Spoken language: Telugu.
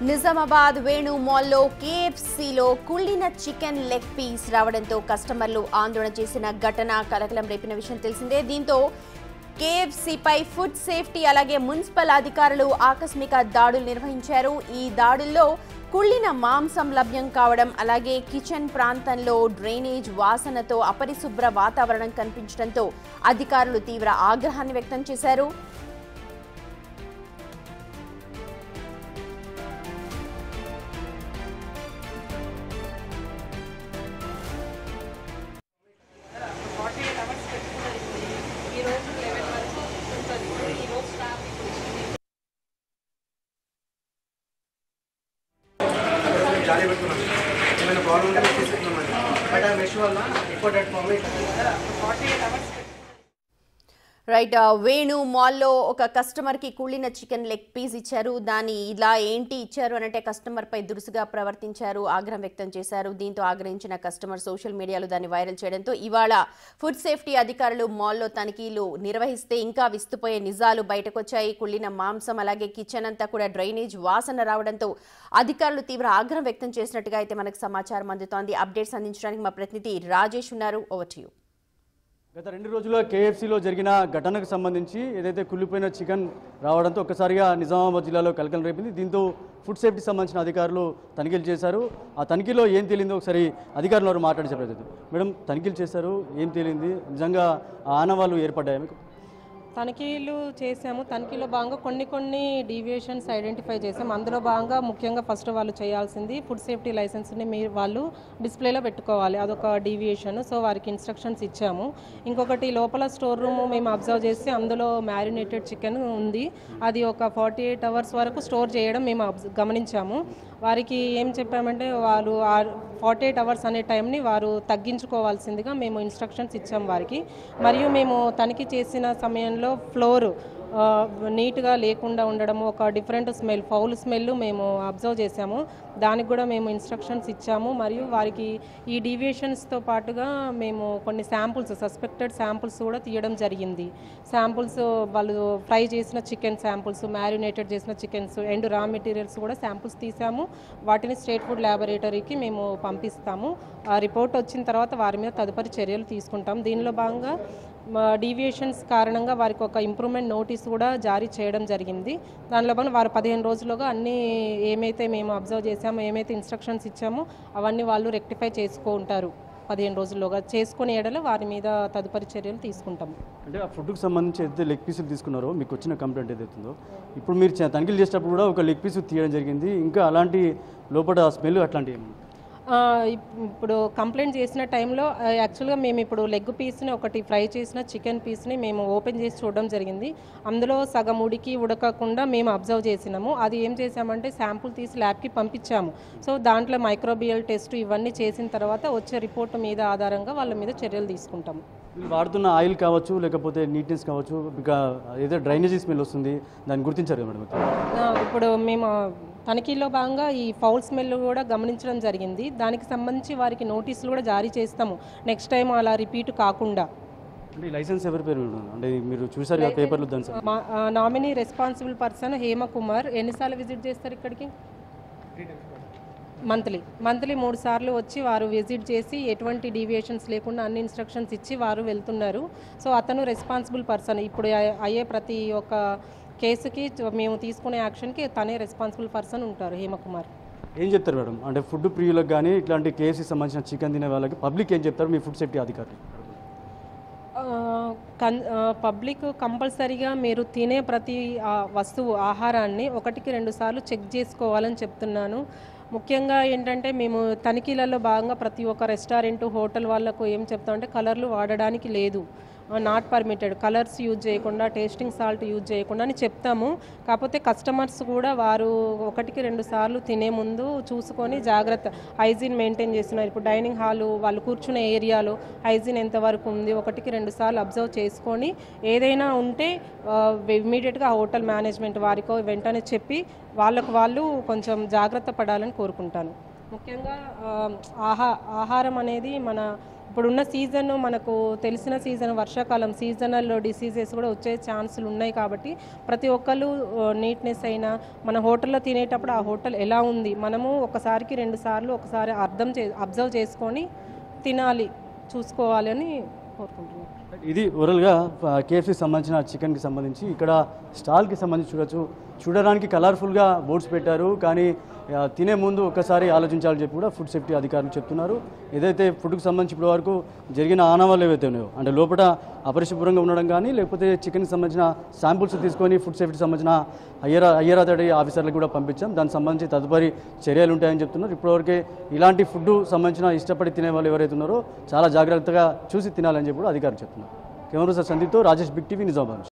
నిజామాబాద్ వేణు మాల్లో కేఎఫ్సీలో కుళ్ళిన చికెన్ లెగ్ పీస్ రావడంతో కస్టమర్లు ఆందోళన చేసిన ఘటన కలకలం రేపిన విషయం తెలిసిందే. దీంతో కేఎఫ్సీపై ఫుడ్ సేఫ్టీ అలాగే మున్సిపల్ అధికారులు ఆకస్మిక దాడులు నిర్వహించారు. ఈ దాడుల్లో కుళ్ళిన మాంసం లభ్యం కావడం అలాగే కిచెన్ ప్రాంతంలో డ్రైనేజ్ వాసనతో అపరిశుభ్ర వాతావరణం కనిపించడంతో అధికారులు తీవ్ర ఆగ్రహాన్ని వ్యక్తం చేశారు. రైట్, వేణు మాల్లో ఒక కస్టమర్ కి కుళ్ళిన చికెన్ లెగ్ పీస్ ఇచ్చారు. దాన్ని ఇలా ఏంటి ఇచ్చారు అంటే కస్టమర్ పై దురుసుగా ప్రవర్తించారు, ఆగ్రహం వ్యక్తం చేశారు. దీంతో ఆగ్రహించిన కస్టమర్ సోషల్ మీడియాలో దాన్ని వైరల్ చేయడంతో ఇవాళ ఫుడ్ సేఫ్టీ అధికారులు మాల్లో తనిఖీలు నిర్వహిస్తే ఇంకా విస్తుపోయే నిజాలు బయటకొచ్చాయి. కుళ్ళిన మాంసం అలాగే కిచెన్ అంతా కూడా డ్రైనేజ్ వాసన రావడంతో అధికారులు తీవ్ర ఆగ్రహం వ్యక్తం చేసినట్టుగా అయితే మనకు సమాచారం అందుతోంది. అప్డేట్స్ అందించడానికి మా ప్రతినిధి రాజేష్ ఉన్నారు. Over to you. గత 2 రోజుల్లో కేఎఫ్సీలో జరిగిన ఘటనకు సంబంధించి ఏదైతే కుళ్ళిపోయిన చికెన్ రావడంతో ఒక్కసారిగా నిజామాబాద్ జిల్లాలో కలకలం రేపింది. దీంతో ఫుడ్ సేఫ్టీ సంబంధించిన అధికారులు తనిఖీలు చేశారు. ఆ తనిఖీలో ఏం తేలిందో ఒకసారి అధికారులు వారు మాట్లాడే ప్రయత్నం. మేడం, తనిఖీలు చేశారు, ఏం తేలింది? నిజంగా ఆనవాళ్ళు ఏర్పడ్డాయి మీకు? తనిఖీలు చేసాము. తనిఖీలో భాగంగా కొన్ని డీవియేషన్స్ ఐడెంటిఫై చేసాము. అందులో భాగంగా ముఖ్యంగా ఫస్ట్ వాళ్ళు చేయాల్సింది ఫుడ్ సేఫ్టీ లైసెన్స్ని వాళ్ళు డిస్ప్లేలో పెట్టుకోవాలి. అదొక డీవియేషన్. సో వారికి ఇన్స్ట్రక్షన్స్ ఇచ్చాము. ఇంకొకటి లోపల స్టోర్ రూమ్ మేము అబ్జర్వ్ చేసి అందులో మ్యారినేటెడ్ చికెన్ ఉంది. అది ఒక 48 hours వరకు స్టోర్ చేయడం మేము గమనించాము. వారికి ఏం చెప్పామంటే వాళ్ళు 48 hours అనే టైంని వారు తగ్గించుకోవాల్సిందిగా మేము ఇన్స్ట్రక్షన్స్ ఇచ్చాము వారికి. మరియు మేము తనిఖీ చేసిన సమయంలో ఫ్లోర్ నీట్గా లేకుండా ఉండడము, ఒక డిఫరెంట్ స్మెల్, ఫౌల్ స్మెల్ మేము అబ్జర్వ్ చేసాము. దానికి కూడా మేము ఇన్స్ట్రక్షన్స్ ఇచ్చాము. మరియు వారికి ఈ డీవియేషన్స్తో పాటుగా మేము కొన్ని శాంపుల్స్, సస్పెక్టెడ్ శాంపుల్స్ కూడా తీయడం జరిగింది. శాంపుల్స్ వాళ్ళు ఫ్రై చేసిన చికెన్ శాంపుల్స్, మ్యారినేటెడ్ చేసిన చికెన్స్ అండ్ రా మెటీరియల్స్ కూడా శాంపుల్స్ తీసాము. వాటిని స్టేట్ ఫుడ్ ల్యాబొరేటరీకి మేము పంపిస్తాము. ఆ రిపోర్ట్ వచ్చిన తర్వాత వారి మీద తదుపరి చర్యలు తీసుకుంటాం. దీనిలో భాగంగా డీవియేషన్స్ కారణంగా వారికి ఒక ఇంప్రూవ్మెంట్ నోటీస్ కూడా జారీ చేయడం జరిగింది. దానిలో భాగంగా వారు 15 రోజులుగా అన్నీ ఏమైతే మేము అబ్జర్వ్ చేసామో, ఏమైతే ఇన్స్ట్రక్షన్స్ ఇచ్చామో అవన్నీ వాళ్ళు రెక్టిఫై చేసుకుంటారు. 15 రోజుల్లోగా చేసుకునే ఎడల వారి మీద తదుపరి చర్యలు తీసుకుంటాము. అంటే ఆ ఫుడ్కి సంబంధించి ఏదైతే లెగ్ పీసులు తీసుకున్నారో, మీకు వచ్చిన కంప్లైంట్ ఏదైతుందో, ఇప్పుడు మీరు తనిఖీలు చేసేటప్పుడు కూడా ఒక లెగ్ పీసు తీయడం జరిగింది. ఇంకా అలాంటి లోపల స్మెల్ అట్లాంటివి ఇప్పుడు కంప్లైంట్ చేసిన టైంలో యాక్చువల్గా మేము ఇప్పుడు లెగ్ పీస్ని, ఒకటి ఫ్రై చేసిన చికెన్ పీస్ని మేము ఓపెన్ చేసి చూడడం జరిగింది. అందులో సగం ఉడకకుండా మేము అబ్జర్వ్ చేసినాము. అది ఏం చేసామంటే శాంపుల్ తీసి ల్యాబ్కి పంపించాము. సో దాంట్లో మైక్రోబియల్ టెస్ట్ ఇవన్నీ చేసిన తర్వాత వచ్చే రిపోర్ట్ మీద ఆధారంగా వాళ్ళ మీద చర్యలు తీసుకుంటాము. వాడుతున్న ఆయిల్ కావచ్చు, లేకపోతే నీట్నెస్ కావచ్చు, ఇంకా ఏదో డ్రైనేజీ స్మెల్ వస్తుంది, దాన్ని గుర్తించారు మేడం? ఇప్పుడు మేము తనిఖీలో భాగంగా ఈ ఫౌల్ స్మెల్ కూడా గమనించడం జరిగింది. దానికి సంబంధించి వారికి నోటీసులు కూడా జారీ చేస్తాము, నెక్స్ట్ టైం అలా రిపీట్ కాకుండా. అంటే లైసెన్స్ ఎవరి పేరు? అంటే మీరు చూసారు కదా పేపర్లు. దాని నామినీ రెస్పాన్సిబుల్ పర్సన్ హేమకుమార్. ఎన్నిసార్లు విజిట్ చేస్తారు ఇక్కడికి? మంత్లీ 3 సార్లు వచ్చి వారు విజిట్ చేసి ఎటువంటి డీవియేషన్స్ లేకుండా అన్ని ఇన్స్ట్రక్షన్స్ ఇచ్చి వారు వెళ్తున్నారు. సో అతను రెస్పాన్సిబుల్ పర్సన్. ఇప్పుడు అయ్యే ప్రతి ఒక్క కేసుకి మేము తీసుకునే యాక్షన్కి తనే రెస్పాన్సిబుల్ పర్సన్ ఉంటారు, హేమకుమార్. ఏం చెప్తారు మేడం? అంటే ఫుడ్ ప్రియులకు కానీ ఇట్లాంటి కేసుకి సంబంధించిన చికెన్ తినే వాళ్ళకి పబ్లిక్ ఏం చెప్తారు మీ ఫుడ్ సేఫ్టీ అధికారులు? పబ్లిక్ కంపల్సరీగా మీరు తినే ప్రతి వస్తువు, ఆహారాన్ని 1-2 సార్లు చెక్ చేసుకోవాలని చెప్తున్నాను. ముఖ్యంగా ఏంటంటే మేము తనిఖీలలో భాగంగా ప్రతి ఒక్క రెస్టారెంట్, హోటల్ వాళ్ళకు ఏం చెప్తామంటే కలర్లు వాడడానికి లేదు, నాట్ పర్మిటెడ్, కలర్స్ యూజ్ చేయకుండా, టేస్టింగ్ సాల్ట్ యూజ్ చేయకుండా అని చెప్తాము. కాకపోతే కస్టమర్స్ కూడా వారు 1-2 సార్లు తినే ముందు చూసుకొని జాగ్రత్త హైజీన్ మెయింటైన్ చేస్తున్నారు. ఇప్పుడు డైనింగ్ హాలు, వాళ్ళు కూర్చునే ఏరియాలో హైజీన్ ఎంతవరకు ఉంది 1-2 సార్లు అబ్జర్వ్ చేసుకొని ఏదైనా ఉంటే ఇమీడియట్గా హోటల్ మేనేజ్మెంట్ వారికో వెంటనే చెప్పి వాళ్ళు కొంచెం జాగ్రత్త పడాలని కోరుకుంటాను. ముఖ్యంగా ఆహారం అనేది మన ఇప్పుడున్న సీజన్ మనకు తెలిసిన సీజన్ వర్షాకాలం, సీజనల్ డిసీజెస్ కూడా వచ్చే ఛాన్సులు ఉన్నాయి కాబట్టి ప్రతి ఒక్కళ్ళు నీట్నెస్ అయినా మన హోటల్లో తినేటప్పుడు ఆ హోటల్ ఎలా ఉంది మనము ఒకసారికి 2 సార్లు ఒకసారి అబ్జర్వ్ చేసుకొని తినాలి, చూసుకోవాలి అని కోరుకుంటున్నాను. ఇది ఓవరాల్గా కేఎఫ్సీకి సంబంధించిన చికెన్కి సంబంధించి ఇక్కడ స్టాల్కి సంబంధించి చూడడానికి కలర్ఫుల్గా బోర్డ్స్ పెట్టారు, కానీ తినే ముందు ఒక్కసారి ఆలోచించాలని చెప్పి కూడా ఫుడ్ సేఫ్టీ అధికారులు చెప్తున్నారు. ఏదైతే ఫుడ్కి సంబంధించి ఇప్పటి వరకు జరిగిన ఆనవాళ్ళు ఏవైతే ఉన్నాయో, అంటే లోపల అపరిశుభ్రంగా ఉండడం కానీ లేకపోతే చికెన్కి సంబంధించిన శాంపుల్స్ తీసుకొని ఫుడ్ సేఫ్టీకి సంబంధించిన హయ్యర్ అథారిటీ ఆఫీసర్లకు కూడా పంపించాం. దానికి సంబంధించి తదుపరి చర్యలు ఉంటాయని చెప్తున్నారు. ఇప్పటివరకే ఇలాంటి ఫుడ్ సంబంధించిన ఇష్టపడి తినే వాళ్ళు ఎవరైతే ఉన్నారో చాలా జాగ్రత్తగా చూసి తినాలని చెప్పి కూడా అధికారులు చెప్తున్నారు. కెమెరా సందీప్తో రాజేష్, బిగ్ టీవీ, నిజామాబాద్.